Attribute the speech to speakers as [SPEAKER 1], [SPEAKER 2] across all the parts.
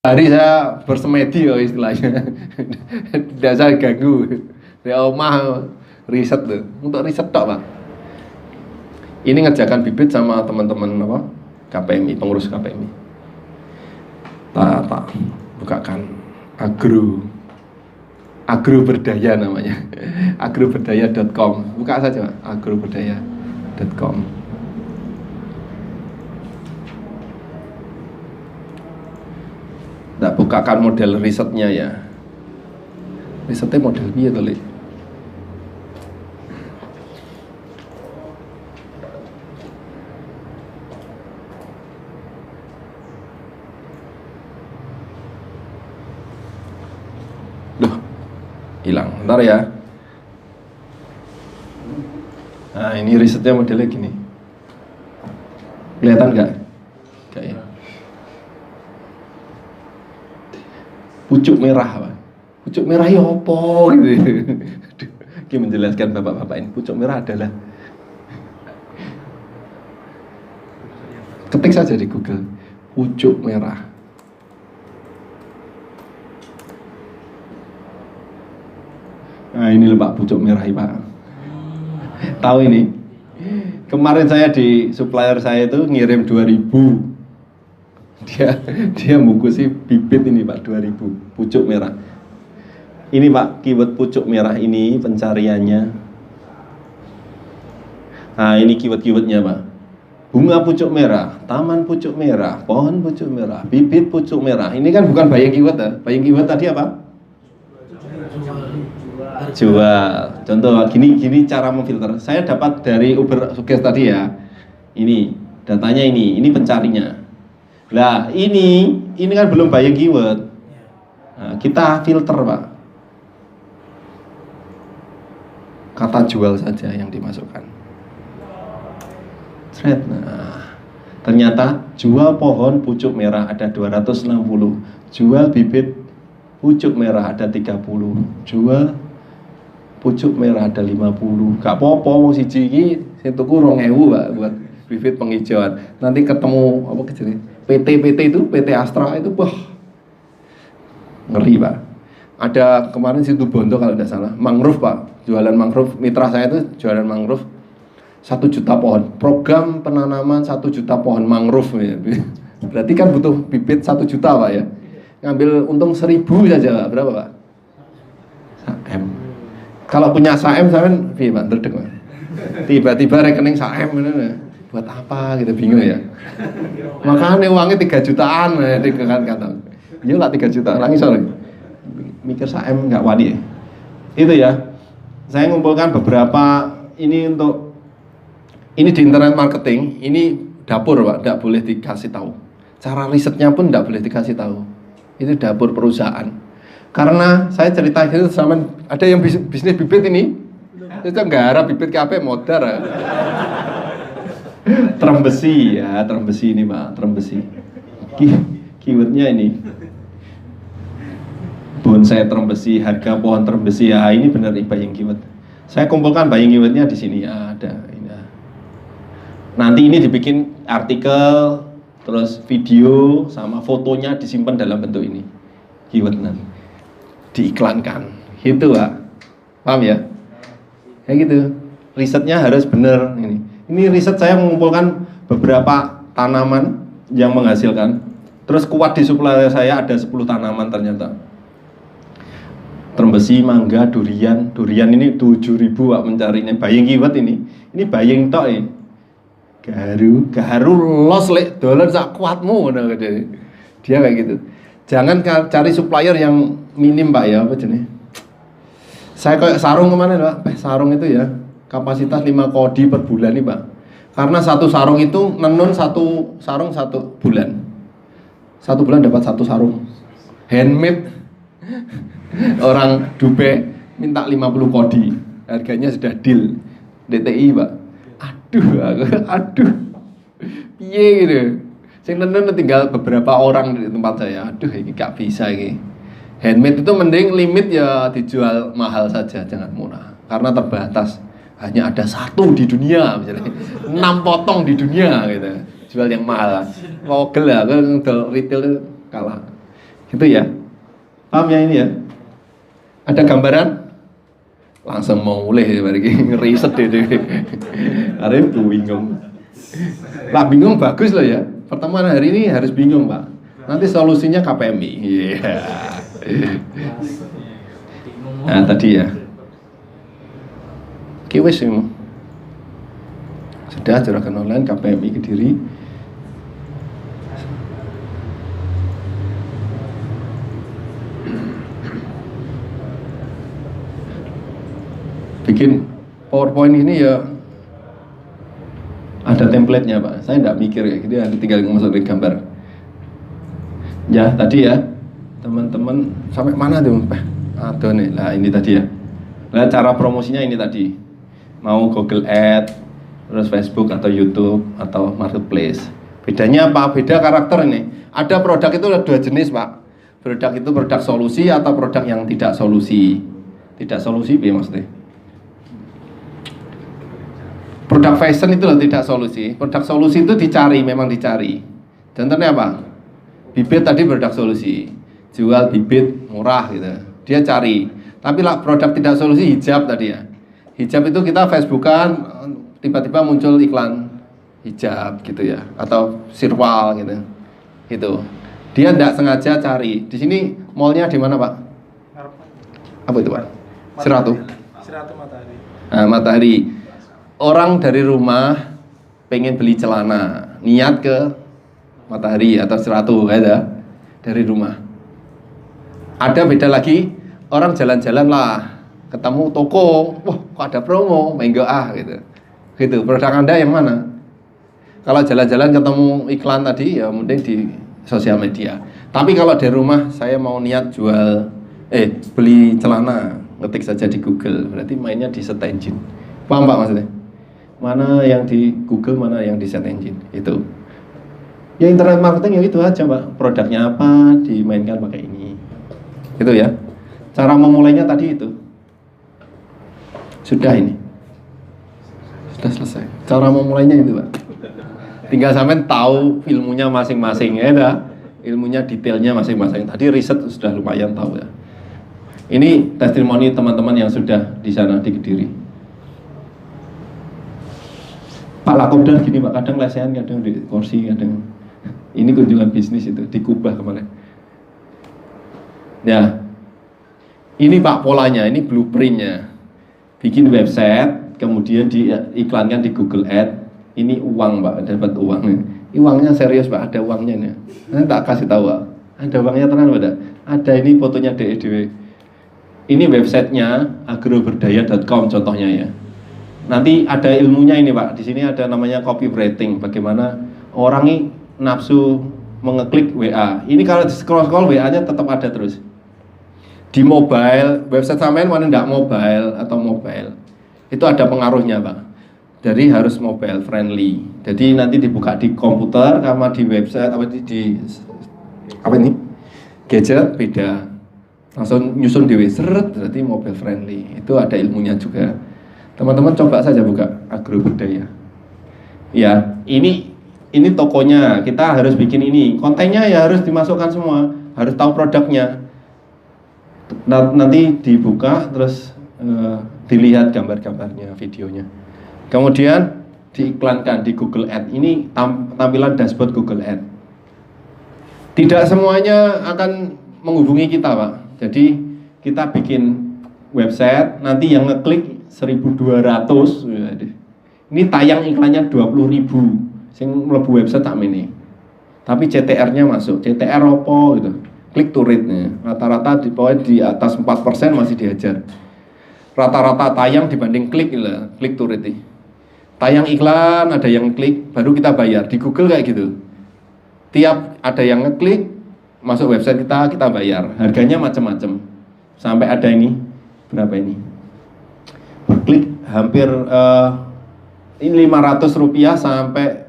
[SPEAKER 1] Hari saya bersemedi ya istilahnya. Tidak saya ganggu. Ya omah riset tuh. Untuk riset tok, Pak. Ini ngerjakan bibit sama teman-teman apa? KPMI, pengurus KPMI. Tak bukakan agroberdaya namanya. agroberdaya.com. Buka saja, Pak. agroberdaya.com. Tak bukakan model risetnya ya. Risetnya model piye to, Lek? Duh, hilang. Bentar ya. Nah, ini risetnya modelnya gini. Kelihatan nggak? Nggak ya. Pucuk merah, Pak. Pucuk merah ya apa gitu. Aduh, ini menjelaskan bapak-bapak ini. Pucuk merah adalah, ketik saja di Google, pucuk merah. Nah, ini loh Pak, pucuk merah Pak. Tahu ini? Kemarin saya di supplier saya itu ngirim 2000. Dia bungkusi bibit ini Pak, 2000 pucuk merah. Ini Pak, keyword pucuk merah ini pencariannya. Nah, ini keyword-keywordnya Pak. Bunga pucuk merah, taman pucuk merah, pohon pucuk merah, bibit pucuk merah. Ini kan bukan bayang keyword ya. Bayang keyword tadi apa? Jual. Contoh gini cara memfilter. Saya dapat dari Uber Suggest tadi ya. Ini datanya ini pencarinya. Lah ini kan belum bayang keyword. Nah, kita filter Pak. Kata jual saja yang dimasukkan. Thread. Nah, ternyata jual pohon pucuk merah ada 260. Jual bibit pucuk merah ada 30. Jual pucuk merah ada 50. Gak apa-apa wong siji iki sing tuku 2000 Pak buat bibit penghijauan. Nanti ketemu apa kejadian? PT itu, PT Astra itu wah ngeri Pak. Ada kemarin situ Bondo kalau tidak salah, mangrove Pak, jualan mangrove. Mitra saya itu jualan mangrove 1 juta pohon. Program penanaman 1 juta pohon mangrove ya. Berarti kan butuh bibit 1 juta Pak ya. Ngambil untung 1000 saja Pak. Berapa Pak? Saem. Kalau punya saem Pak, terdek Pak. Tiba-tiba rekening saem buat apa gitu, bingung ya. Makanya uangnya 3 jutaan kan kata. Iya lah 3 juta, lagi sore. Mikir saem nggak wani ya. Itu ya. Saya ngumpulkan beberapa ini di internet marketing, ini dapur Pak, tidak boleh dikasih tahu. Cara risetnya pun tidak boleh dikasih tahu. Itu dapur perusahaan. Karena saya cerita gitu sama ada yang bisnis bibit ini, itu garap bibit KP modar. Terembesi ya, terembesi ini Pak, terembesi. Keywordnya ini bonsai terembesi, harga pohon terembesi ya, ini benar nih buying keyword. Saya kumpulkan buying keywordnya di sini ya, ada. Ini. Nanti ini dibikin artikel, terus video sama fotonya disimpan dalam bentuk ini, keyword nanti diiklankan, gitu Pak, paham ya? Kayak gitu. Risetnya harus benar ini. Ini riset saya mengumpulkan beberapa tanaman yang menghasilkan. Terus kuat di supplier saya ada 10 tanaman ternyata. Terembesi, mangga, durian. Durian ini 7.000 Pak mencarinya. Buying keyword ini. Ini buying tok ya. Gaharu los lek dolar sak kuatmu dia kayak gitu. Jangan cari supplier yang minim Pak ya, apa jenis. Saya kayak sarung kemana Pak? Sarung itu ya kapasitas 5 kodi per bulan nih Pak. Karena satu sarung itu nenun satu sarung 1 bulan. 1 bulan dapat 1 sarung. Handmade. Orang Dubai minta 50 kodi. Harganya sudah deal. DTI Pak. Aduh. Piye gitu. Sing nenun tinggal beberapa orang di tempat saya. Aduh ini gak bisa ini. Handmade itu mending limit ya dijual mahal saja, jangan murah. Karena terbatas. Hanya ada 1 di dunia misalnya. 6 potong di dunia gitu. Jual yang mahal. Wogel ya, kalau retail itu kalah. Gitu ya. Paham ya ini ya? Ada gambaran? Langsung mau mulai bagi ngeriset deh. Hari ini bingung. Lah bingung bagus loh ya. Pertemuan hari ini harus bingung Pak. Nanti solusinya KPMI. Nah tadi ya. Kiwis ini. Sudah ajarkan online KPMI Kediri. Bikin PowerPoint ini ya ada template-nya Pak. Saya enggak mikir ya, jadi tinggal masukin gambar. Ya tadi ya teman-teman sampai mana tuh? Aduh nih, lah ini tadi ya. Nah cara promosinya ini tadi. Mau Google Ads, terus Facebook atau YouTube atau Marketplace. Bedanya apa? Beda karakter ini. Ada produk itu ada dua jenis Pak. Produk itu produk solusi atau produk yang tidak solusi. Tidak solusi ya maksudnya. Produk fashion itu loh tidak solusi. Produk solusi itu dicari, memang dicari. Contohnya apa? Bibit tadi produk solusi. Jual bibit murah gitu. Dia cari. Tapi lah produk tidak solusi hijab tadi ya. Hijab itu kita Facebookan tiba-tiba muncul iklan hijab gitu ya atau sirwal gitu. Gitu. Dia tidak sengaja cari. Di sini mallnya di mana, Pak? Apa itu, Pak? Siratu Matahari. Nah, Matahari. Orang dari rumah pengen beli celana, niat ke Matahari atau Siratu, ada dari rumah. Ada beda lagi, orang jalan-jalan lah, ketemu toko, wah kok ada promo, minggu gitu. Gitu. Produk Anda yang mana? Kalau jalan-jalan ketemu iklan tadi, ya mending di sosial media. Tapi kalau dari rumah, saya mau niat jual, beli celana, ngetik saja di Google, berarti mainnya di search engine. Paham Pak maksudnya? Mana yang di Google, mana yang di search engine, itu. Ya internet marketing ya itu aja Pak, produknya apa, dimainkan pakai ini. Itu ya. Cara memulainya tadi itu. Sudah ini. Sudah selesai. Cara memulainya itu Pak. Tinggal sampai tahu ilmunya masing-masing ya dah. Ilmunya detailnya masing-masing. Tadi riset sudah lumayan tahu ya. Ini testimoni teman-teman yang sudah di sana di Kediri. Pak Lakobdan gini Pak, kadang lesehan, kadang di kursi, kadang ini kunjungan bisnis itu di Kubah kemarin. Ya, ini Pak polanya, ini blueprintnya. Bikin website, kemudian diiklankan di Google Ads. Ini uang Pak, dapat uang. Ini uangnya serius Pak, ada uangnya nih. Nanti tak kasih tahu Pak. Ada uangnya tenang Pak. Ada ini fotonya DEDW. Ini websitenya agroberdaya.com contohnya ya. Nanti ada ilmunya ini Pak. Di sini ada namanya copywriting. Bagaimana orang ini nafsu mengeklik WA. Ini kalau di scroll WA-nya tetap ada terus. Di mobile, website sampean mana enggak mobile atau mobile. Itu ada pengaruhnya Pak. Jadi harus mobile friendly. Jadi nanti dibuka di komputer sama di website apa ini? Gadget beda. Langsung nyusun di seret berarti mobile friendly. Itu ada ilmunya juga. Teman-teman coba saja buka agroberdaya. Ya, ini tokonya. Kita harus bikin ini. Kontennya ya harus dimasukkan semua. Harus tahu produknya. Nanti dibuka terus dilihat gambar-gambarnya, videonya. Kemudian diiklankan di Google Ads. Ini tampilan dashboard Google Ads. Tidak semuanya akan menghubungi kita, Pak. Jadi kita bikin website, nanti yang ngeklik 1.200. Ini tayang iklannya 20.000. Sing mlebu website tak ini. Tapi CTR-nya masuk. CTR opo gitu. Click to rate-nya. Rata-rata di atas 4% masih dihajar. Rata-rata tayang dibanding klik lah, click to rate. Tayang iklan ada yang klik, baru kita bayar. Di Google kayak gitu. Tiap ada yang ngeklik masuk website kita bayar. Harganya macam-macam. Sampai ada ini berapa ini? Klik hampir ini 500 rupiah sampai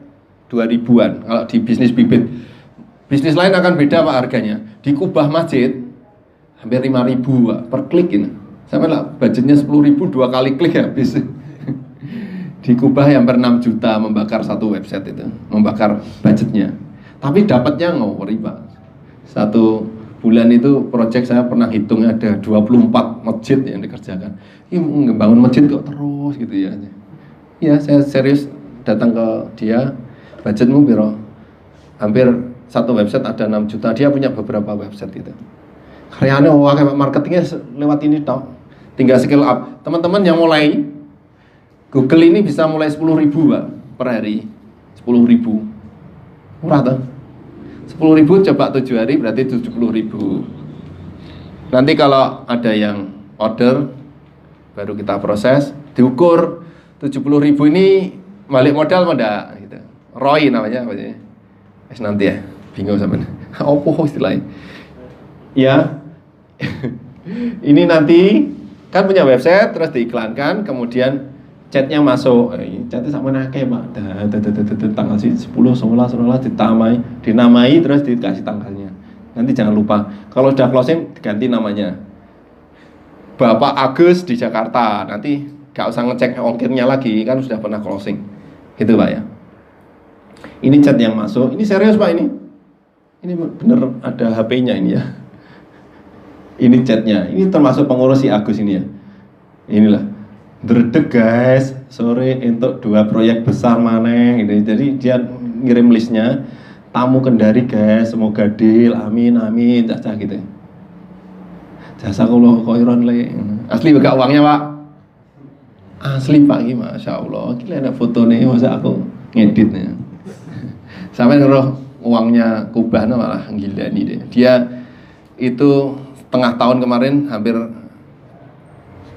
[SPEAKER 1] 2000-an kalau di bisnis bibit. Bisnis lain akan beda Pak harganya. Di Kubah Masjid hampir 5.000 Pak per klik ini. Sampai lah budgetnya 10.000 2 kali klik habis. Di Kubah hampir 6 juta membakar satu website itu, membakar budgetnya. Tapi dapatnya ngori Pak. Satu sebulan itu project saya pernah hitung ada 24 masjid yang dikerjakan. Ini ngebangun masjid kok terus gitu ya. Ya saya serius datang ke dia, budgetmu biro, hampir satu website ada 6 juta, dia punya beberapa website gitu. Karyanya kayak marketingnya lewat ini toh, tinggal skill up. Teman-teman yang mulai Google ini bisa mulai 10.000 Pak per hari, 10.000 murah toh. 10.000 coba 7 hari berarti 70.000. Nanti kalau ada yang order baru kita proses, diukur 70.000 ini balik modal enggak gitu. ROI namanya apa sih? Nanti ya, bingung sampean. Apa istilahnya? Ya. Ini nanti kan punya website terus diiklankan, kemudian chatnya masuk, chatnya sama nake Pak, tanggal 10, 11 dinamai terus dikasih tanggalnya. Nanti jangan lupa, kalau udah closing diganti namanya. Bapak Agus di Jakarta, nanti gak usah ngecek ongkirnya lagi, kan sudah pernah closing. Gitu Pak ya. Ini chat yang masuk, ini serius Pak ini. Ini bener ada HP-nya ini ya. Ini chatnya, ini termasuk pengurus si Agus ini ya. Inilah. Dredeg guys, sore untuk 2 proyek besar maneh gitu. Jadi dia ngirim listnya, tamu Kendari guys, semoga deal, amin amin, caca gitu. Jasa kalau koiron le, asli gak uangnya Pak? Asli Pak, gimana? Masya Allah, gila ada foto nih, masa aku ngeditnya. Sampai ngeroh uangnya kubahnya malah gila nih deh. Dia itu setengah tahun kemarin hampir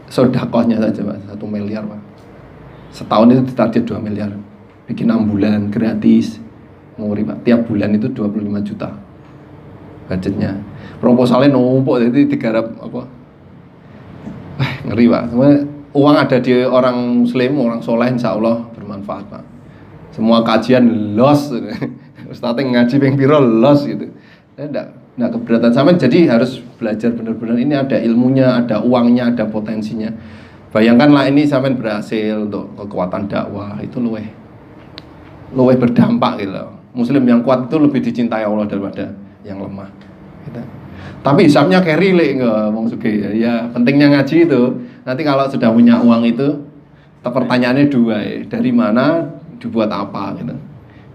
[SPEAKER 1] sodakohnya saja Pak, 1 miliar Pak. Setahun itu ditarget 2 miliar. Bikin 6 bulan gratis. Nguri Pak, tiap bulan itu 25 juta budgetnya. Proposalnya numpuk, jadi digarap apa? Ngeri Pak. Semua uang ada di orang muslim, orang soleh, insya Allah bermanfaat Pak. Semua kajian los. Ustadznya ngaji ping piro los gitu. Saya enggak keberatan sama, jadi harus belajar benar-benar. Ini ada ilmunya, ada uangnya, ada potensinya. Bayangkanlah ini sampai berhasil untuk kekuatan dakwah, itu luweh berdampak gitu. Muslim yang kuat itu lebih dicintai Allah daripada yang lemah gitu. Tapi hisapnya carry enggak wong sugih ya. Pentingnya ngaji itu. Nanti kalau sudah punya uang itu pertanyaannya 2 dari mana, dibuat apa gitu.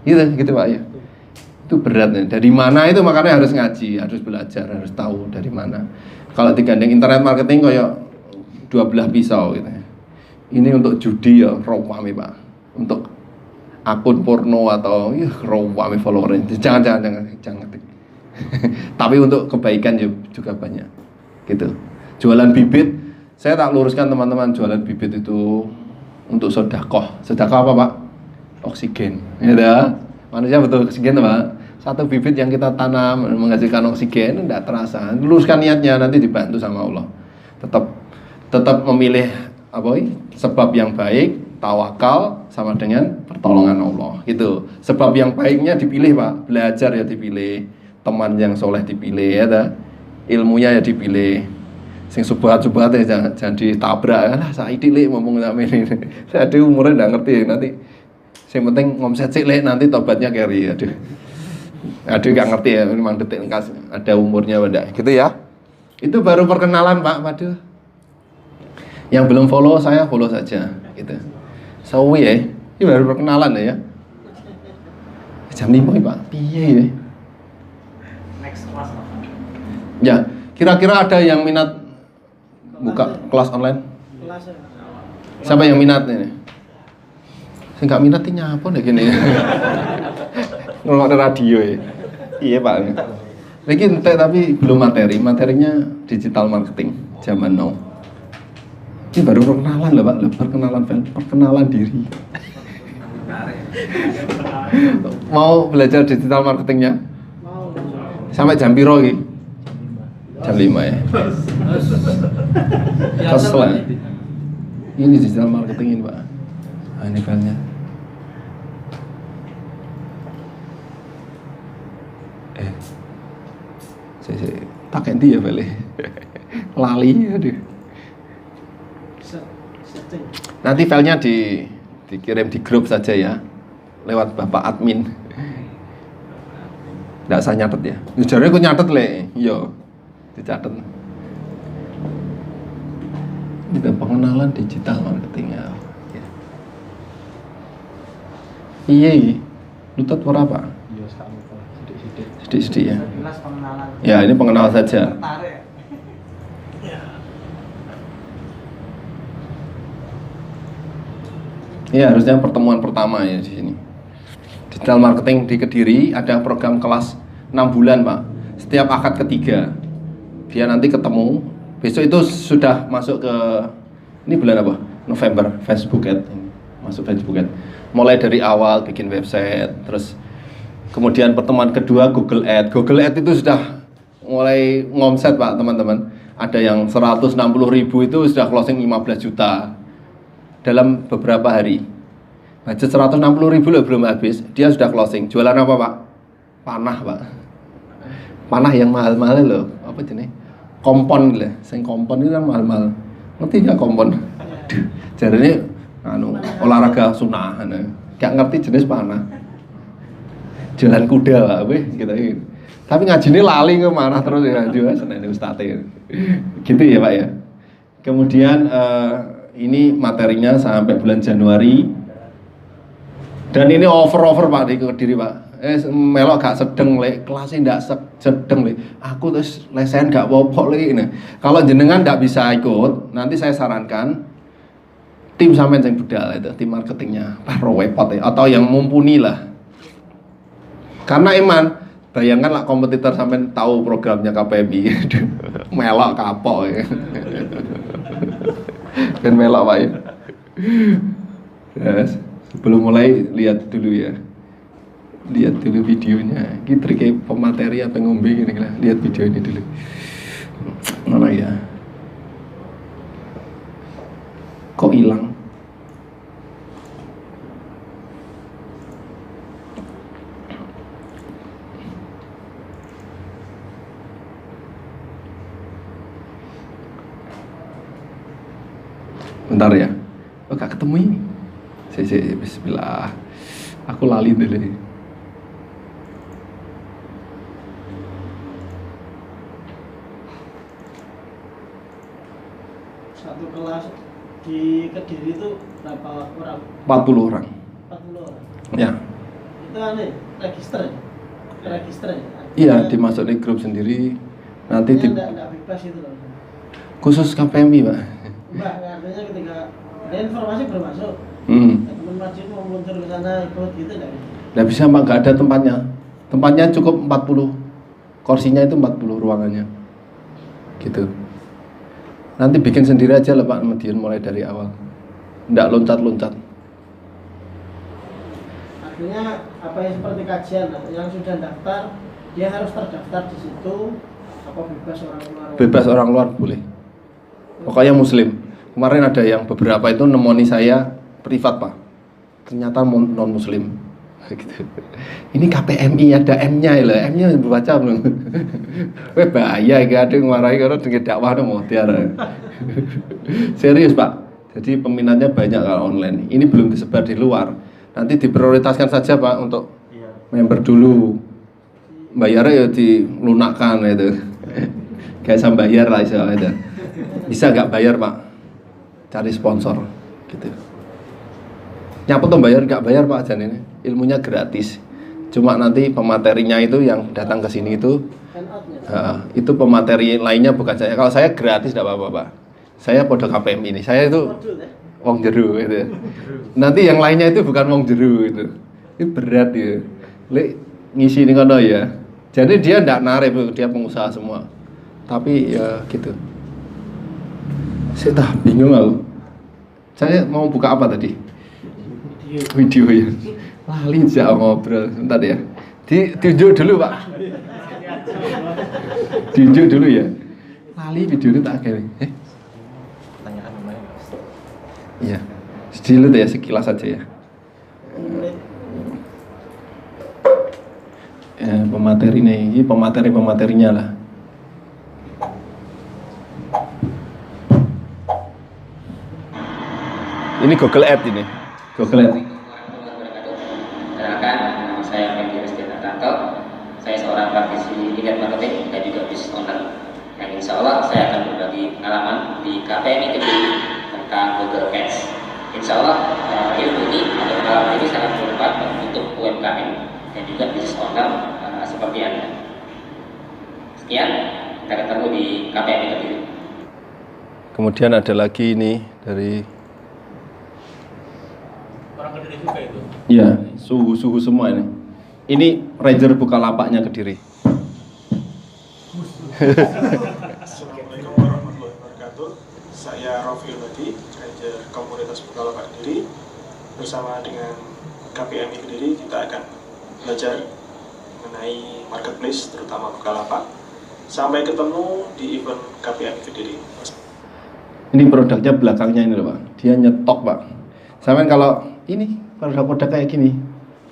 [SPEAKER 1] Gitu Pak ya. Itu berat nih. Dari mana itu makanya harus ngaji, harus belajar, harus tahu dari mana. Kalau digandeng internet marketing kayak 12 pisau gitu. Ini untuk judi ya, rawame Pak. Untuk akun porno atau rawame follower. Jangan. Tapi untuk kebaikan juga banyak. Gitu. Jualan bibit, saya tak luruskan teman-teman, jualan bibit itu untuk sedekah. Sedekah apa Pak? Oksigen. Ya, manusia butuh oksigen Pak. Satu bibit yang kita tanam menghasilkan oksigen tidak terasa. Luruskan niatnya, nanti dibantu sama Allah. Tetap memilih sebab yang baik, tawakal sama dengan pertolongan Allah. Gitu. Sebab yang baiknya dipilih Pak, belajar ya dipilih, teman yang soleh dipilih ya, ilmunya ya dipilih. Sing subhat-subhat ya jangan ditabrak. Lah saiki lek ngomong sama ini. Saya ada umurnya enggak ngerti nanti. Yang penting ngomset sik lek nanti tobatnya carry. Aduh gak ngerti ya, memang detik kas ada umurnya benda gitu ya. Itu baru perkenalan Pak. Waduh. Yang belum follow saya follow saja gitu. Sawi ya. Ini baru perkenalan ya. Jam 5 Pak. Piye ya? Next class. Ya, kira-kira ada yang minat buka kelas online? Siapa yang minat ini? Saya nggak minat ini apa nih gini? Ngelok radio ya. Iya Pak. Lagi ente tapi belum materinya digital marketing zaman now. Ini baru perkenalan loh Pak, perkenalan diri. Mau belajar digital marketingnya? Sampai jam piro iki? Jam 5 ya. Kesel. Ini digital marketing ini Pak. Nah, ini filenya. Saya tak ganti ya file. Lali aduh. Nanti filenya dikirim di grup saja ya. Lewat Bapak admin. Nggak usah nyatet ya. Jarane aku nyatet le. Iya. dicatat. Ini pengenalan digital marketing ya. Iya, lutut berapa?
[SPEAKER 2] Iya, sekarang sedikit-sedikit.
[SPEAKER 1] Sedikit ya.
[SPEAKER 2] Jelas pengenalan.
[SPEAKER 1] Ya, ini pengenalan saja.
[SPEAKER 2] Tertarik.
[SPEAKER 1] Iya, harusnya pertemuan pertama ya di sini. Digital marketing di Kediri ada program kelas 6 bulan, Pak. Setiap akad ketiga. Dia nanti ketemu. Besok itu sudah masuk ke ini bulan apa? November, Facebook Ad. Masuk Facebook Ad. Mulai dari awal bikin website, terus kemudian pertemuan kedua Google Ad. Google Ad itu sudah mulai ngomset, Pak, teman-teman. Ada yang 160.000 itu sudah closing 15 juta dalam beberapa hari. Budget 160.000 loh belum habis, dia sudah closing. Jualan apa, Pak? Panah, Pak. Panah yang mahal-mahal loh. Apa jenis? Kompon lah. Sing kompon itu kan mahal-mahal. Ngerti nggak kompon? Jadinya olahraga sunah. Gak ngerti jenis panah. Jalan kuda, Pak. Gitu. Tapi ngajinya lali ke mana terus ya juga seneng ustadz. Gitu ya, Pak ya. Kemudian ini materinya sampai bulan Januari. Dan ini over Pak di Kediri, Pak. Melok gak sedeng le, kelasnya ndak sedeng le. Aku terus lesen gak popok le ini. Kalau jenengan ndak bisa ikut, nanti saya sarankan tim sampean sing budal itu, tim marketingnya, Pak repot ya, atau yang mumpuni lah. Karena Iman, bayangkan lah kompetitor sampean tahu programnya KPMI, melok kapok ya. Dan melok, Pak ya. Yes. Sebelum mulai lihat dulu ya, lihat dulu videonya. Ini triknya pemateri apa ngombe gini lah. Lihat video ini dulu. Mana ya? Kok hilang? Bentar ya. Oh, gak ketemu ini. Bismillah. Aku lali dulu.
[SPEAKER 2] Satu kelas di Kediri itu berapa orang?
[SPEAKER 1] 40 orang.
[SPEAKER 2] 40 orang.
[SPEAKER 1] Ya.
[SPEAKER 2] Itu aneh, register ya?
[SPEAKER 1] Iya, dimasukin grup sendiri. Nanti
[SPEAKER 2] enggak bebas itu loh.
[SPEAKER 1] Khusus KPMI, Pak.
[SPEAKER 2] Mbak, artinya ketika ada informasi bermasuk. Teman masjid mau meluncur ke sana ikut gitu enggak?
[SPEAKER 1] Nggak bisa, Pak, nggak ada tempatnya. Tempatnya cukup 40. Kursinya itu 40 ruangannya. Gitu. Nanti bikin sendiri aja lah, Pak, Median mulai dari awal. Nggak loncat-loncat.
[SPEAKER 2] Artinya apa yang seperti kajian yang sudah daftar, dia harus terdaftar di situ. Apa bebas orang luar? Bebas
[SPEAKER 1] orang luar boleh. Pokoknya Muslim. Kemarin ada yang beberapa itu nemoni saya privat, Pak. Ternyata non Muslim. Gitu. Ini KPMI ada M-nya ya, M-nya baca belum? Weh bahaya, gak ada yang marahi karena dengan dakwah mau tiara. Serius, Pak. Jadi peminatnya banyak kalau online. Ini belum disebar di luar. Nanti diprioritaskan saja, Pak, untuk member dulu. Bayarnya ya dilunakkan itu. Gak usah bayar lah itu. Bisa gak bayar, Pak? Cari sponsor gitu. Nyapa tuh bayar gak bayar, Pak, Jan ini. Ilmunya gratis. Cuma nanti pematerinya itu yang datang ke sini itu pemateri lainnya bukan saya. Kalau saya gratis tidak apa-apa, Pak. Saya podo KPM ini. Saya itu wong jeru gitu. Nanti yang lainnya itu bukan wong jeru itu. Ini berat ya. Lek ngisi ini kono ya. Jadi dia enggak narik, dia pengusaha semua. Tapi ya gitu. Saya dah bingung aku. Saya mau buka apa tadi? Video ya. Lali aja ngobrol. Bentar ya. Ditunjuk dulu, Pak. Ditunjuk dulu ya. Lali video itu tak akhirnya.
[SPEAKER 2] Pertanyaan mana, Mas?
[SPEAKER 1] Iya. Sedikit ya, sekilas saja ya. Pemateri nih, ini pemateri-pematerinya lah. Ini Google Ads ini. Google Ads.
[SPEAKER 3] Perkenalkan, nama saya Fendi Rizky Nartanto. Saya seorang praktisi internet marketing dan juga bisnis owner. yang insya Allah saya akan berbagi pengalaman di KPMI Kediri tentang Google Cash. Insya Allah ilmu ini atau pengalaman ini sangat bermanfaat untuk UMKM dan juga bisnis owner seperti Anda. Sekian, kita ketemu di KPMI Kediri.
[SPEAKER 1] Kemudian ada lagi ini dari
[SPEAKER 4] Orang Kediri juga itu.
[SPEAKER 1] ya suhu semua ini. Ini Ranger Bukalapaknya Kediri.
[SPEAKER 5] Assalamualaikum warahmatullahi wabarakatuh. Saya Rofiul Hadi, Ranger Komunitas Bukalapak Kediri. Bersama dengan KPMI Kediri kita akan belajar mengenai marketplace, terutama Bukalapak. Sampai ketemu di event KPMI Kediri.
[SPEAKER 1] Ini produknya belakangnya ini loh Pak. Dia nyetok Pak. Sampai kalau ini produk-produk kayak gini,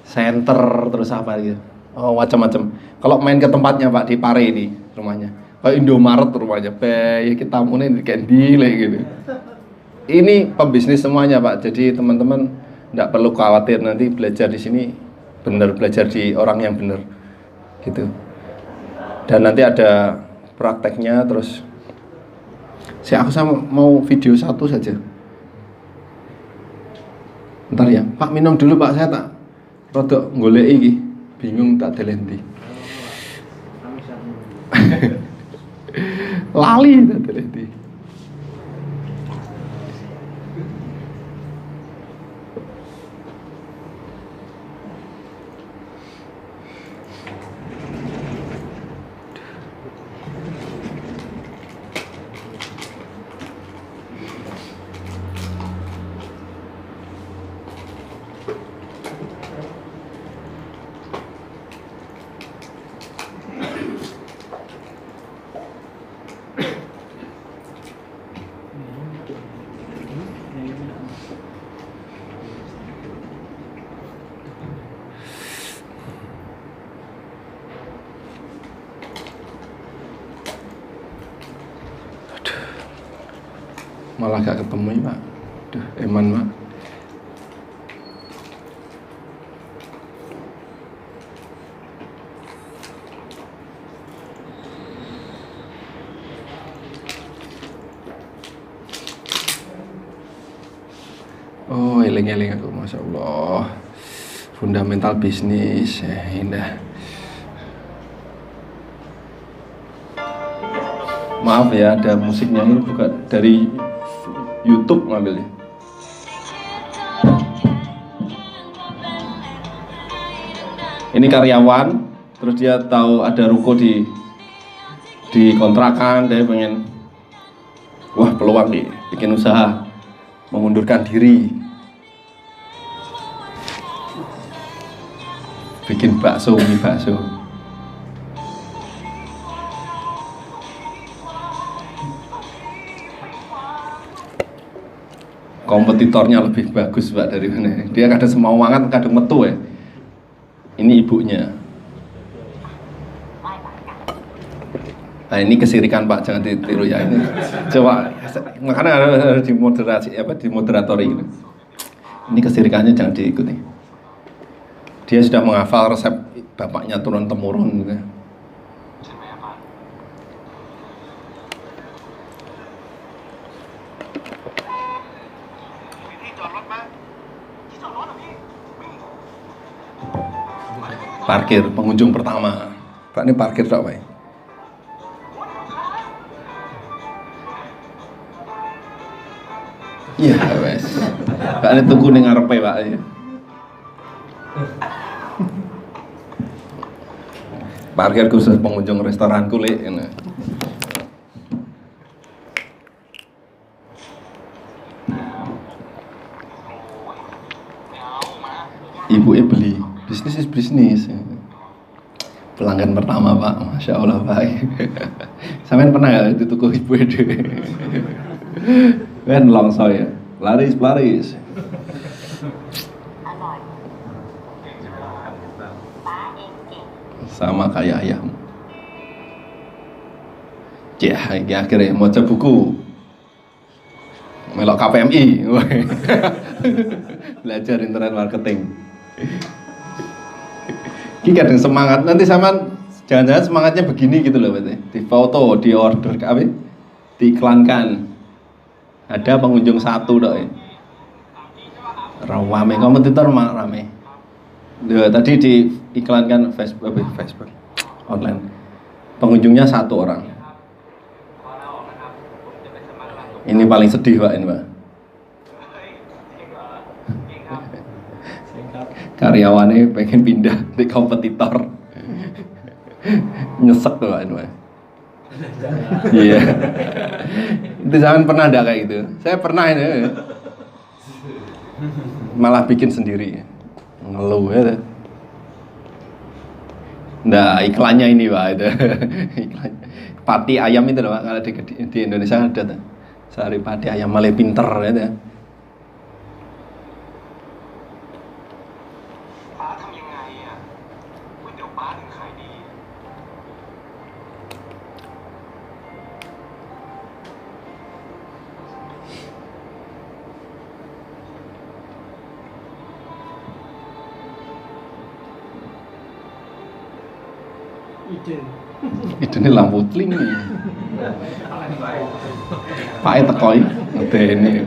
[SPEAKER 1] center terus apa gitu. Oh macam-macam. Kalau main ke tempatnya Pak di Pare ini rumahnya. Kayak Indomaret rumahnya. Ya kita mulai kayak dile gitu. Ini pembisnis semuanya Pak. Jadi teman-teman tidak perlu khawatir nanti belajar di sini benar, belajar di orang yang benar gitu. Dan nanti ada prakteknya terus. Aku sama mau video satu saja. Bentar ya, Pak minum dulu Pak, saya tak rodok golek iki, bingung tak delenti. Lali tak delenti. Malah gak ketemu ya Pak. Duh, eman Pak. Oh, eling-eling aku, Masya Allah. Fundamental bisnis, indah. Maaf ya, ada musiknya ini bukan dari YouTube ngambilnya. Ini karyawan, terus dia tahu ada ruko di kontrakan, dia pengen, wah peluang nih, bikin usaha, mengundurkan diri, bikin bakso, mie bakso. Kompetitornya lebih bagus Pak dari mana? Dia kadang semangat, kadang metu ya. Ini ibunya. Nah ini kesirikan Pak, jangan ditiru ya ini. Coba, makanya harus dimoderasi, dimoderatori gitu. Ini kesirikannya jangan diikuti. Dia sudah menghafal resep bapaknya turun temurun gitu. Parkir pengunjung pertama. Pak ini parkir tak Pak? Iya wes. Pak ini tuku ning ngarepe Pak ya. Parkir khusus pengunjung restoran kulit ini. Ibu beli. Bisnis is bisnis. Pelanggan pertama Pak, Masya Allah Pak. Sampai pernah nggak di toko ibu itu? Kan langsung ya, laris. Sama kayak ayam. Ya, akhirnya mau coba buku. Melok KPMI. Belajar internet marketing. Ki kadang semangat nanti sama Jangan-jangan semangatnya begini gitu loh, berarti di foto, di order, diiklankan. Ada pengunjung 1 dok ya. Rame kompetitor mah rame. Tadi diiklankan Facebook online. Pengunjungnya 1 orang. Ini paling sedih Pak ini Pak. Karyawannya pengen pindah di kompetitor. Nyesek tuh Pak ini Pak. Iya. Itu jangan pernah ada kayak gitu. Saya pernah ini. Malah bikin sendiri. Ngeluh ya. Nah iklannya ini Pak itu. Iklan pati ayam itu loh Pak. Kalau di Indonesia ada tuh. Sari pati ayam malah pinter ya. Ini lampu tling nih. Pak tekoi ini.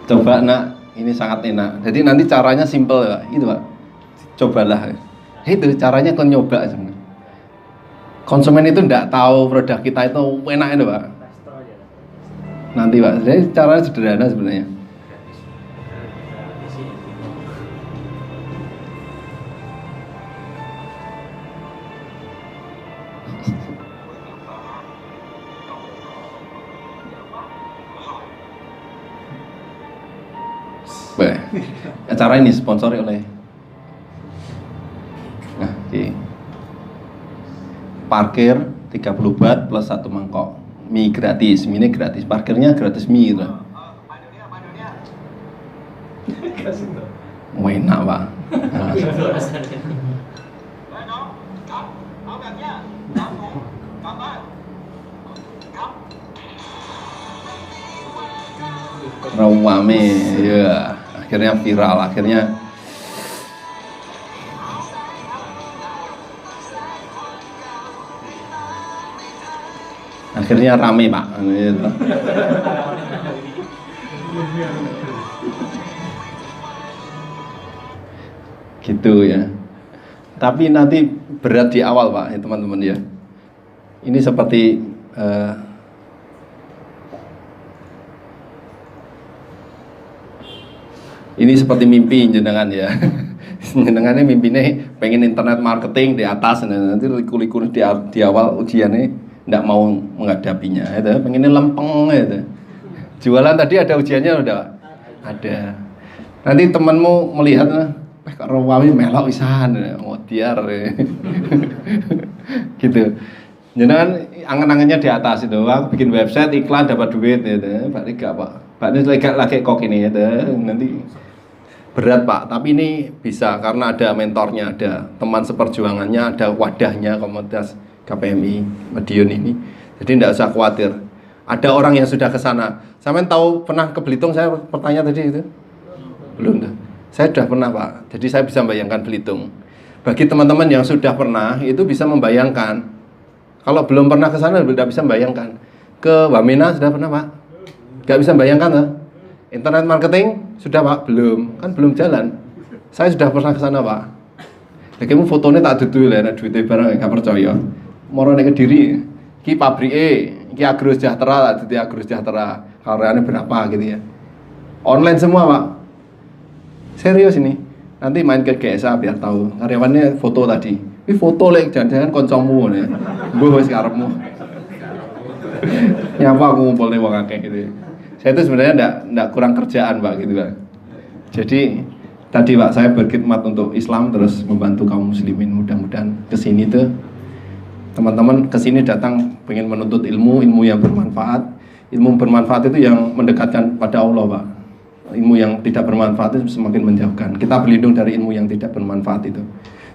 [SPEAKER 1] Coba nak, ini sangat enak. Jadi nanti caranya simple ya, itu Pak. Cobalah. Itu caranya kau nyoba sebenarnya. Konsumen itu tidak tahu produk kita itu enak itu Pak. Nanti Pak. Jadi caranya sederhana sebenarnya. Acara ini sponsori oleh parkir 30 baht plus 1 mangkok mie gratis, mie gratis, parkirnya gratis mie gitu. Enak Pak. Rame ya. Akhirnya viral, akhirnya rame Pak gitu. Gitu ya. Tapi nanti berat di awal Pak ya teman-teman ya. Ini seperti ini seperti mimpi jenengan ya. Jenengannya mimpinya pengen internet marketing di atas, nanti liku-liku di awal ujiannya tidak mau menghadapinya, itu pengennya lempeng itu. Jualan tadi ada ujiannya udah ada. Nanti temanmu melihat, kok rawawi melok pisan, ngodiar, gitu. Jenengan angan-angannya di atas itu, aku bikin website iklan dapat duit, gitu. Pak Riga Pak, Pak ini lagi kok ini, gitu. Nanti berat Pak, tapi ini bisa karena ada mentornya, ada teman seperjuangannya, ada wadahnya komunitas KPMI Madiun ini. Jadi tidak usah khawatir. Ada orang yang sudah ke sana. Sampai tahu pernah ke Belitung? Saya bertanya tadi itu. Belum dah. Saya sudah pernah Pak. Jadi saya bisa membayangkan Belitung. Bagi teman-teman yang sudah pernah itu bisa membayangkan. Kalau belum pernah ke sana tidak bisa membayangkan. Ke Wamena sudah pernah Pak? Gak bisa membayangkan lah. Internet marketing sudah Pak? Belum. Kan belum jalan. Saya sudah pernah ke sana Pak. Kamu fotonya tak duduk lah, ada duitnya barang gak percaya. Moro nek Kediri, iki pabrike, iki Agro Sejahtera, dadi Agro Sejahtera. Karyanya berapa gitu ya. Online semua Pak. Serius ini. Nanti main ke GSA biar tahu. Karyawannya foto tadi. Ini foto lek jangan-jangan kancamu ngene. Mbah wis karepmu. Nyapa aku ngumpulne wong akeh gitu ya. Saya itu sebenarnya enggak kurang kerjaan Pak gitu Pak. Jadi tadi Pak saya berkhidmat untuk Islam terus membantu kaum muslimin. Mudah-mudahan kesini tuh teman-teman kesini datang pengen menuntut ilmu yang bermanfaat. Ilmu bermanfaat itu yang mendekatkan pada Allah Pak. Ilmu yang tidak bermanfaat itu semakin menjauhkan. Kita berlindung dari ilmu yang tidak bermanfaat itu.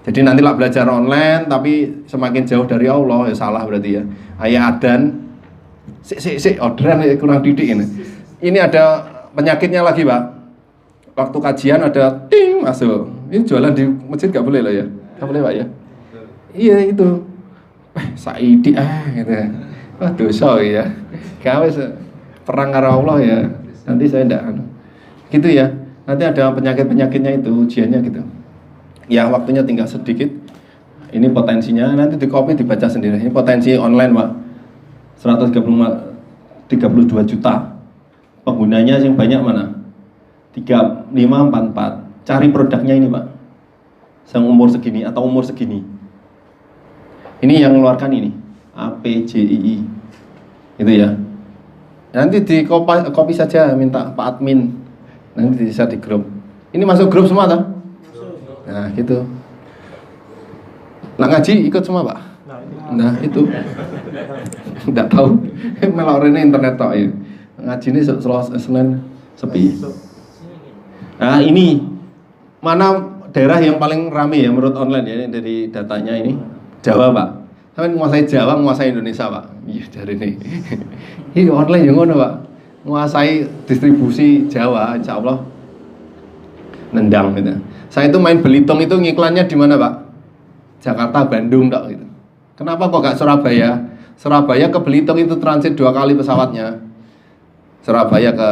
[SPEAKER 1] Jadi nantilah belajar online tapi semakin jauh dari Allah ya salah berarti ya. Ayat adan orderan kurang didik ini. Ini ada penyakitnya lagi Pak. Waktu kajian ada ting masuk. Ini jualan di masjid gak boleh lah ya. Nggak boleh Pak ya? Iya itu. Saidi gitu ya. Wah dosa ya. Gawe perang karo Allah ya. Nanti saya ndak gitu ya. Nanti ada penyakit-penyakitnya itu ujiannya gitu. Ya waktunya tinggal sedikit. Ini potensinya nanti di copy dibaca sendiri. Ini potensi online Pak. 132 juta. Penggunanya yang banyak mana? 3544. Cari produknya ini Pak. Yang umur segini atau umur segini. Ini yang mengeluarkan ini APJII. Itu ya. Nanti di copy saja minta Pak Admin. Nanti bisa di grup. Ini masuk grup semua tak? Nah gitu. Nak ngaji ikut semua Pak? Nah itu. Tidak tahu. Melok rene internet tok ya. Ngaji ini Senin sepi. Nah ini mana daerah yang paling ramai ya menurut online ya dari datanya ini? Jawa Pak. Sampai menguasai Jawa, menguasai Indonesia Pak. Iya dari ini. Ini online yang ngono Pak. Menguasai distribusi Jawa, insya Allah nendang gitu. Saya itu main Belitung itu ngiklannya di mana Pak? Jakarta, Bandung tak gitu. Kenapa kok gak Surabaya? Surabaya ke Belitung itu transit 2 kali pesawatnya. Surabaya ke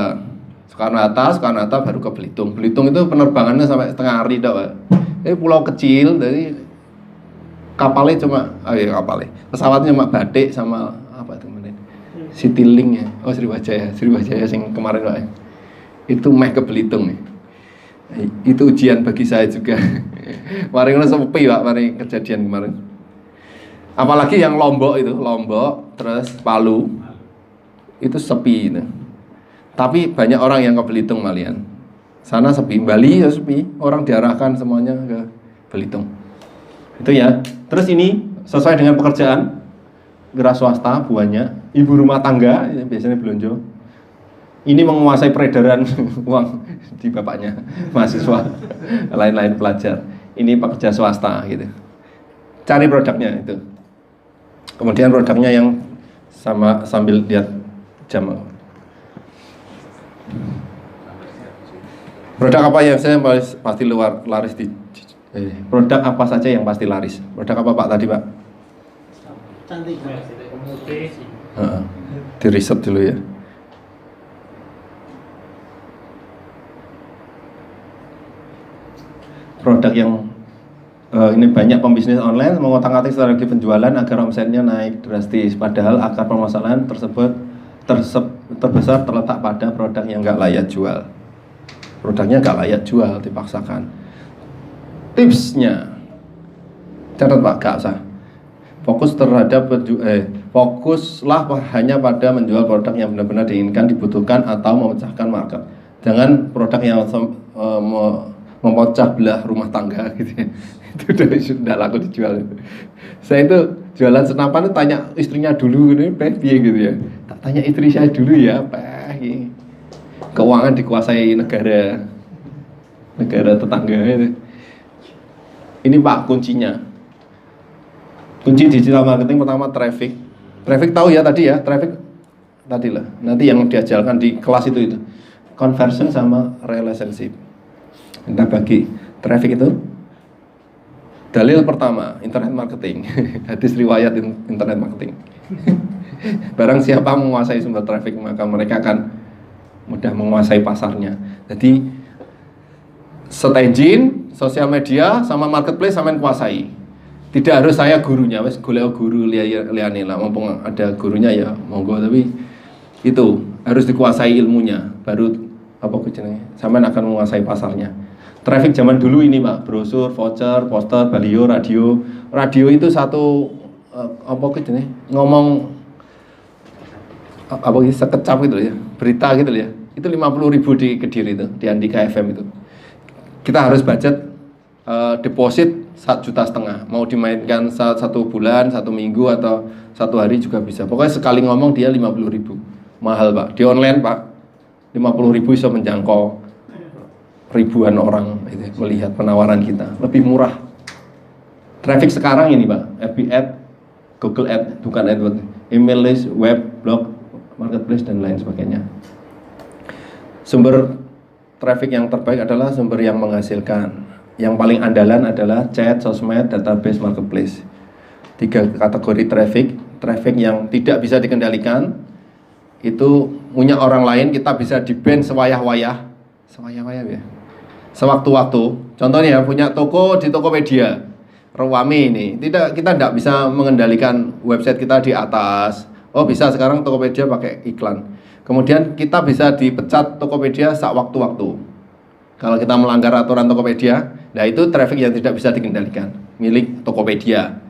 [SPEAKER 1] Soekarno-Hatta baru ke Belitung. Belitung itu penerbangannya sampai setengah hari tak Pak. Ini pulau kecil, jadi kapalnya cuma, pesawatnya cuma batik sama apa itu kemudian Citylink ya, Sriwijaya yang kemarin Pak. Itu meh ke Belitung nih. Itu ujian bagi saya juga. Mari ngono sepi Pak, mari kejadian kemarin. Apalagi yang Lombok itu, terus Palu itu sepi itu. Tapi banyak orang yang ke Belitung malian. Sana sepi, Bali ya sepi, orang diarahkan semuanya ke Belitung. Itu ya. Terus ini sesuai dengan pekerjaan, wira swasta buahnya, ibu rumah tangga biasanya belanja. Ini menguasai peredaran uang di bapaknya, mahasiswa, lain-lain pelajar. Ini pekerja swasta gitu. Cari produknya itu. Kemudian produknya yang sama sambil lihat jam. Produk apa yang saya pasti laris di produk apa saja yang pasti laris? Produk apa Pak tadi Pak?
[SPEAKER 2] Cantik.
[SPEAKER 1] Di riset dulu ya. Produk yang ini banyak pembisnis online mengotak-atik strategi penjualan agar omsetnya naik drastis. Padahal akar permasalahan tersebut terbesar terletak pada produk yang nggak layak jual. Produknya nggak layak jual, dipaksakan. Tipsnya, catat Pak, gak usah. Fokus terhadap fokuslah hanya pada menjual produk yang benar-benar diinginkan, dibutuhkan atau memecahkan market. Jangan produk yang memecah belah rumah tangga gitu ya. Itu sudah laku dijual. Saya itu jualan senapan itu tanya istrinya dulu ini gitu ya. Tak tanya istri saya dulu ya, gitu. Keuangan dikuasai negara tetangga itu. Ini Pak kuncinya. Kunci digital marketing pertama traffic. Traffic tahu ya tadi ya, traffic tadi lah. Nanti yang diajarkan di kelas itu. Conversion sama relationship. Kita bagi traffic itu. Dalil pertama, internet marketing. Hadis riwayat internet marketing. Barang siapa menguasai sumber traffic, maka mereka akan mudah menguasai pasarnya. Jadi search engine, sosial media, sama marketplace sama kuasai. Tidak harus saya gurunya, wes golek guru liyane lah, mumpung ada gurunya ya monggo, tapi itu harus dikuasai ilmunya, baru apa jenenge, sampean akan menguasai pasarnya. Traffic zaman dulu ini Pak, brosur, voucher, poster, baliho, radio. Radio itu satu apa jenenge, ngomong apa gitu sekecap gitu ya, berita gitu ya. Itu 50.000 di Kediri itu, di Andika FM itu. Kita harus budget deposit 1,5 juta. Mau dimainkan 1 bulan, 1 minggu atau 1 hari juga bisa. Pokoknya sekali ngomong dia 50.000. Mahal Pak. Di online Pak 50.000 bisa menjangkau ribuan orang itu, melihat penawaran kita. Lebih murah. Traffic sekarang ini Pak, FB Ad, Google Ad, bukan AdWords, email list, web, blog, marketplace dan lain sebagainya. Sumber traffic yang terbaik adalah sumber yang menghasilkan. yang paling andalan adalah chat, sosmed, database, marketplace. 3 kategori traffic yang tidak bisa dikendalikan, itu punya orang lain, kita bisa di-ban sewayah-wayah ya, sewaktu-waktu. Contohnya punya toko di Tokopedia, Rewami ini, kita tidak bisa mengendalikan website kita di atas. Oh bisa sekarang Tokopedia pakai iklan. Kemudian kita bisa dipecat Tokopedia sewaktu-waktu. Kalau kita melanggar aturan Tokopedia, nah itu traffic yang tidak bisa dikendalikan, milik Tokopedia.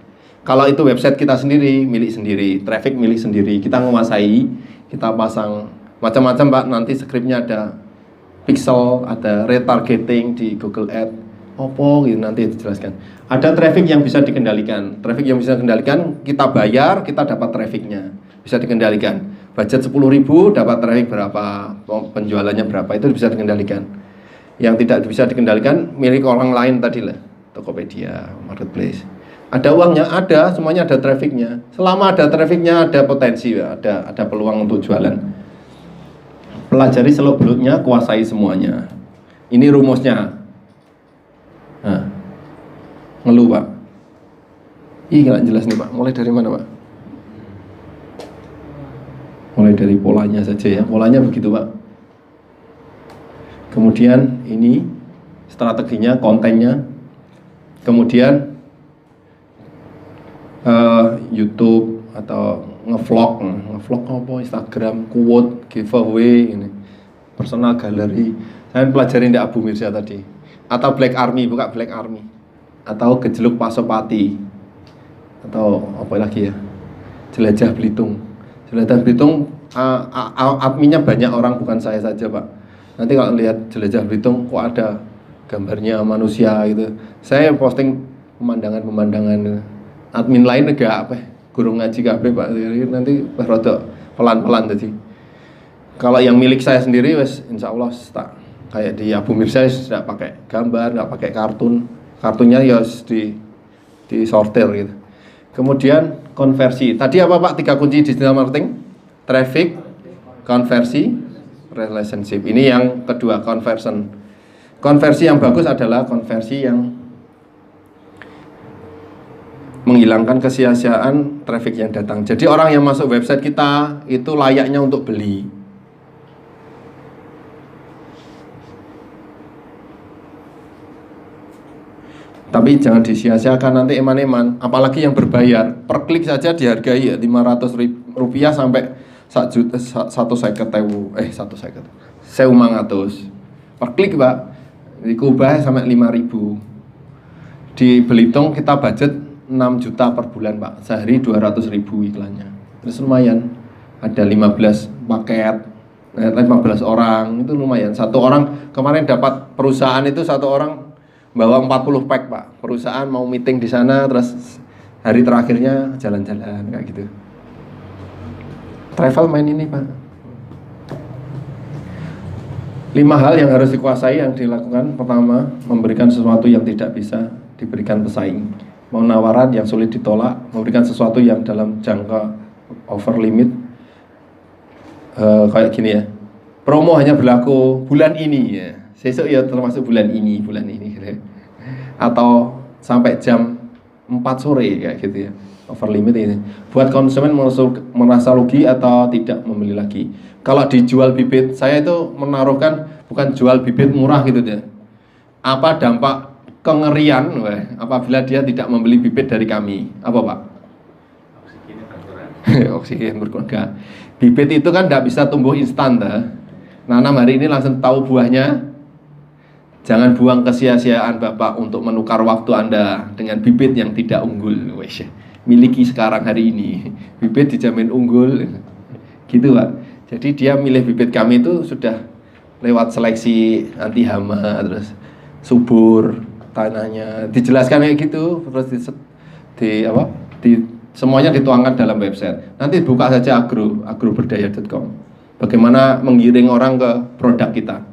[SPEAKER 1] Kalau itu website kita sendiri, milik sendiri, traffic milik sendiri, kita menguasai, kita pasang macam-macam Pak, nanti skripnya ada pixel, ada retargeting di Google Ads, gitu nanti dijelaskan. Ada traffic yang bisa dikendalikan, kita bayar, kita dapat trafficnya, bisa dikendalikan. Budget 10.000 dapat traffic berapa, penjualannya berapa, itu bisa dikendalikan. Yang tidak bisa dikendalikan milik orang lain tadi lah, Tokopedia, marketplace. Ada uangnya, ada, semuanya ada trafficnya. Selama ada trafficnya, ada potensi, ada peluang untuk jualan. Pelajari seluk-beluknya, kuasai semuanya. Ini rumusnya. Nah, ngeluh Pak. Ih, nggak jelas nih Pak. Mulai dari mana Pak? Mulai dari polanya saja ya. Polanya begitu Pak. Kemudian ini strateginya, kontennya. Kemudian YouTube atau ngevlog apa, Instagram, quote, giveaway, ini personal gallery. Saya pelajarin di Abu Mirza tadi. Atau Black Army, buka Black Army. Atau Gejeluk Pasopati. Atau apa lagi ya? Jelajah Belitung. Jelajah Belitung adminnya banyak orang, bukan saya saja Pak. Nanti kalau lihat Jelajah Belitung kok ada gambarnya manusia gitu. Saya posting pemandangan-pemandangan. Admin lain agak guru ngaji kabeh Pak. Nanti rada pelan-pelan tadi. Kalau yang milik saya sendiri wes insyaallah tak kayak di Abu Mirza tidak pakai gambar, nggak pakai kartun. Kartunnya ya di sortir gitu. Kemudian konversi. Tadi apa Pak? 3 kunci digital marketing? Traffic, konversi, relationship. Ini yang kedua, conversion. Konversi yang bagus adalah konversi yang menghilangkan kesia-siaan traffic yang datang. Jadi orang yang masuk website kita itu layaknya untuk beli. Tapi jangan disia-siakan, nanti eman-eman. Apalagi yang berbayar, per klik saja dihargai ya 500 rupiah sampai 150.000 per klik Pak. Dikubah sampai 5.000. Di Belitung kita budget 6 juta per bulan Pak, sehari 200.000 iklannya. Terus lumayan, ada 15 paket, 15 orang, itu lumayan. Satu orang kemarin dapat perusahaan itu, satu orang bawa 40 pack Pak. Perusahaan mau meeting di sana, terus hari terakhirnya jalan-jalan kayak gitu. Travel main ini Pak. 5 hal yang harus dikuasai yang dilakukan. Pertama, memberikan sesuatu yang tidak bisa diberikan pesaing. Penawaran yang sulit ditolak, memberikan sesuatu yang dalam jangka over limit. Kayak gini ya, promo hanya berlaku bulan ini ya, sesuk ya termasuk bulan ini gitu ya. Atau sampai jam 4 sore kayak gitu ya, over limit ini. Buat konsumen merasa rugi atau tidak membeli lagi. Kalau dijual bibit, saya itu menaruhkan bukan jual bibit murah gitu ya. Apa dampak kengerian apabila dia tidak membeli bibit dari kami? Apa Pak? Oksigen berkurang. Bibit itu kan tidak bisa tumbuh instan nanam hari ini langsung tahu buahnya. Jangan buang kesia-siaan Bapak untuk menukar waktu Anda dengan bibit yang tidak unggul. Miliki sekarang hari ini, bibit dijamin unggul gitu Pak. Jadi dia milih bibit kami itu sudah lewat seleksi anti hama, terus subur tanahnya, dijelaskan kayak gitu, terus semuanya dituangkan dalam website. Nanti buka saja agroberdaya.com. Bagaimana menggiring orang ke produk kita.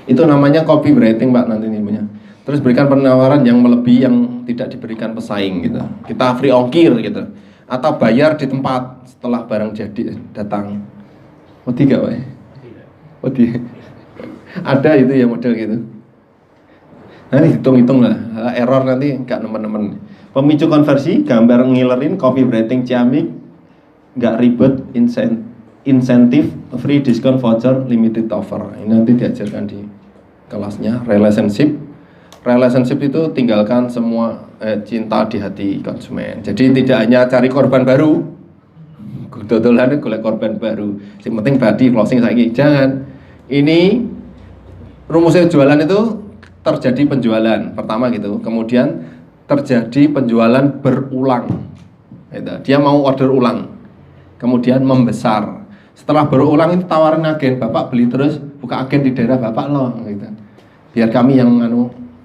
[SPEAKER 1] Itu namanya copywriting Pak nanti ilmunya. Terus berikan penawaran yang melebihi yang tidak diberikan pesaing gitu. Kita free ongkir gitu. Atau bayar di tempat setelah barang jadi datang. Oh tiga Pak. Oh tiga. Ada itu ya model gitu. Nanti hitung-hitung lah, error nanti nggak nemen-nemen. Pemicu konversi, gambar ngilerin, copywriting ciamik, nggak ribet, insentif, free discount voucher, limited offer. Ini nanti diajarkan di kelasnya. Relationship itu tinggalkan semua cinta di hati konsumen. Jadi tidak hanya cari korban baru, dodolan golek korban baru. Yang penting body closing saiki. Jangan. Ini rumusnya jualan itu terjadi penjualan pertama gitu. Kemudian terjadi penjualan berulang. Gitu. Dia mau order ulang. Kemudian membesar. Setelah berulang itu tawarin agen, Bapak beli terus, buka agen di daerah Bapak loh gitu. Biar kami yang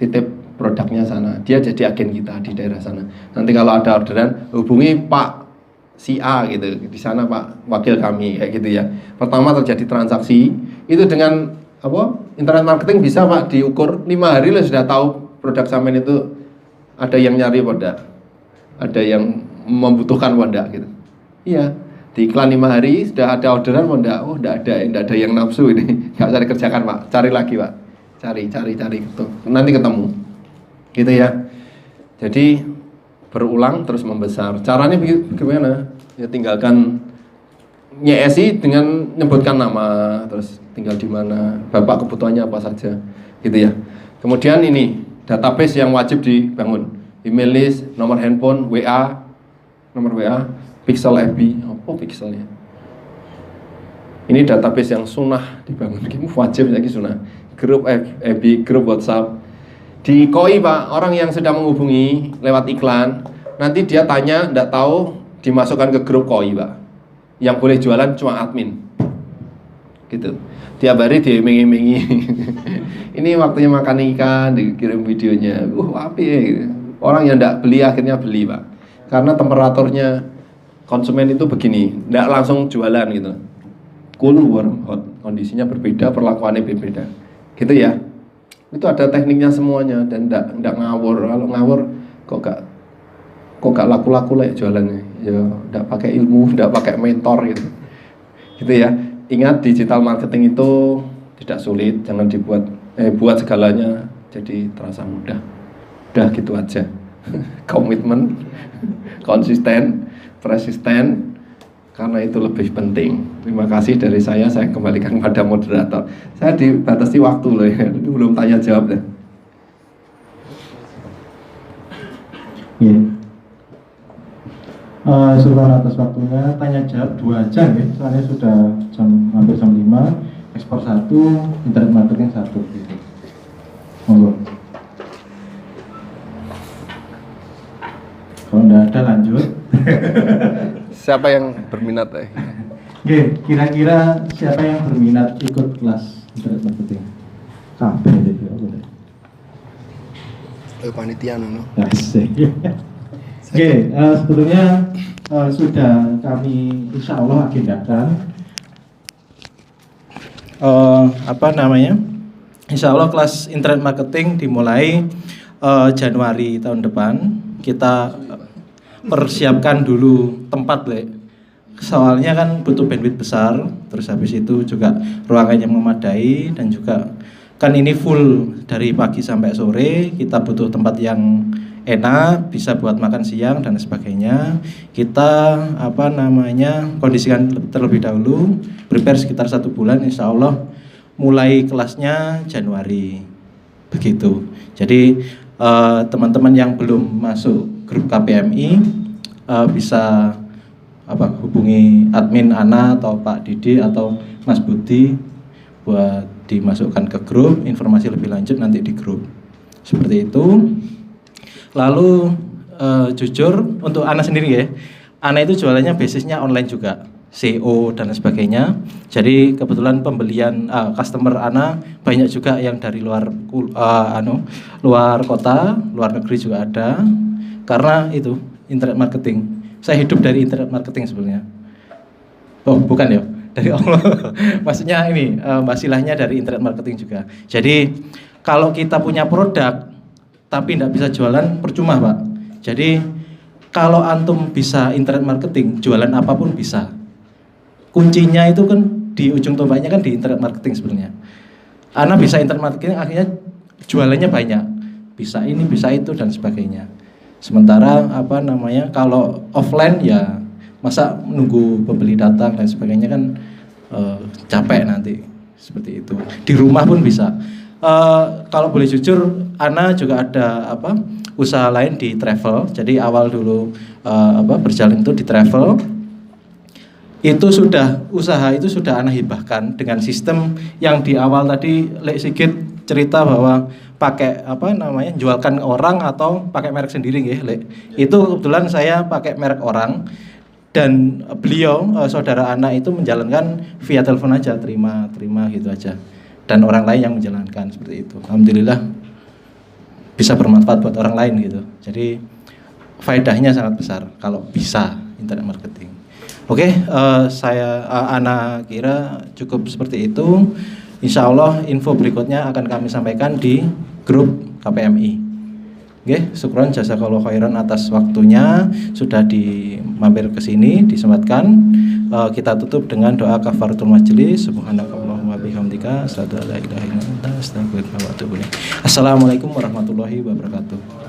[SPEAKER 1] titip produknya sana. Dia jadi agen kita di daerah sana. Nanti kalau ada orderan hubungi Pak si A gitu, di sana Pak wakil kami kayak gitu ya. Pertama terjadi transaksi itu dengan internet marketing bisa Pak diukur 5 hari lo sudah tahu produk Samen itu ada yang nyari apa enggak, ada yang membutuhkan apa enggak gitu. Iya, di iklan 5 hari sudah ada orderan apa enggak? Oh enggak ada yang nafsu ini, nggak usah dikerjakan Pak, cari lagi Pak, cari gitu. Nanti ketemu gitu ya. Jadi berulang terus membesar. Caranya bagaimana? Ya tinggalkan nyesi dengan menyebutkan nama, terus tinggal di mana, Bapak kebutuhannya apa saja, gitu ya. Kemudian ini database yang wajib dibangun, email list, nomor handphone, nomor WA, pixel FB, apa pixelnya? Ini database yang sunnah dibangun, wajib lagi sunnah. Grup FB, grup WhatsApp. Di KOI Pak, orang yang sedang menghubungi lewat iklan, nanti dia tanya, tidak tahu, dimasukkan ke grup KOI Pak. Yang boleh jualan cuma admin. Gitu. Tiap hari diiming-imingi. Ini waktunya makan ikan, dikirim videonya. Api ya. Orang yang tidak beli akhirnya beli Pak. Karena temperaturnya konsumen itu begini, tidak langsung jualan gitu. Cool, warm, hot. Kondisinya berbeda, perlakuannya berbeda. Gitu ya. Itu ada tekniknya semuanya dan tidak ngawur. Kalau ngawur kok gak laku-laku lah jualannya. Ya tidak pakai ilmu, tidak pakai mentor gitu. Gitu ya. Ingat digital marketing itu tidak sulit, jangan buat segalanya jadi terasa mudah. Udah gitu aja. Komitmen, konsisten, persisten, karena itu lebih penting. Terima kasih dari saya kembalikan pada moderator. Saya dibatasi waktu loh ya, belum tanya jawab deh.
[SPEAKER 4] Sultan atas waktunya, tanya jawab 2 jam ya, soalnya sudah hampir jam 5, ekspor 1, internet marketing 1 gitu. Monggo. Kalau tidak ada lanjut.
[SPEAKER 1] Siapa yang berminat
[SPEAKER 4] Oke, kira-kira siapa yang berminat ikut kelas internet marketing? Sampai gitu ya.
[SPEAKER 1] Panitia nono.
[SPEAKER 4] Asik. Oke, sebetulnya sudah kami insya Allah agendakan insya Allah kelas internet marketing dimulai Januari tahun depan. Kita persiapkan dulu tempat soalnya kan butuh bandwidth besar, terus habis itu juga ruangan yang memadai, dan juga kan ini full dari pagi sampai sore, kita butuh tempat yang enak, bisa buat makan siang dan sebagainya. Kita kondisikan terlebih dahulu, prepare sekitar 1 bulan, insya Allah mulai kelasnya Januari begitu. Jadi teman-teman yang belum masuk grup KPMI bisa hubungi admin Ana atau Pak Didi atau Mas Budi buat dimasukkan ke grup. Informasi lebih lanjut nanti di grup seperti itu. Lalu jujur untuk Ana sendiri ya, Ana itu jualannya basisnya online juga, SEO dan sebagainya. Jadi kebetulan pembelian customer Ana banyak juga yang dari luar kota, luar negeri juga ada. Karena itu internet marketing. Saya hidup dari internet marketing sebenarnya. Oh bukan ya, dari Allah. Maksudnya ini wasilahnya dari internet marketing juga. Jadi kalau kita punya produk tapi tidak bisa jualan, percuma Pak. Jadi kalau antum bisa internet marketing, jualan apapun bisa. Kuncinya itu kan di ujung tombaknya kan di internet marketing sebenarnya. Ana bisa internet marketing, akhirnya jualannya banyak. bisa ini, bisa itu dan sebagainya. Sementara kalau offline ya masa nunggu pembeli datang dan sebagainya kan capek nanti, seperti itu. Di rumah pun bisa. Kalau boleh jujur, Ana juga ada usaha lain di travel. Jadi awal dulu berjalan itu di travel. Usaha itu sudah Ana hibahkan dengan sistem yang di awal tadi Lek Sigit cerita bahwa pakai jualkan orang atau pakai merek sendiri nggih, Lek. Itu kebetulan saya pakai merek orang dan beliau saudara Ana itu menjalankan via telepon aja, terima gitu aja. Dan orang lain yang menjalankan seperti itu. Alhamdulillah bisa bermanfaat buat orang lain gitu. Jadi faedahnya sangat besar kalau bisa internet marketing. Oke, Ana kira cukup seperti itu. Insya Allah info berikutnya akan kami sampaikan di grup KPMI. Oke, syukron jazakallahu khairan atas waktunya sudah mampir ke sini disempatkan. Kita tutup dengan doa kafaratul majelis. Subhanakallahumma bihamdika asyhadu an la ilaha illa anta astaghfiruka wa atubu ilaik. Assalamualaikum warahmatullahi wabarakatuh.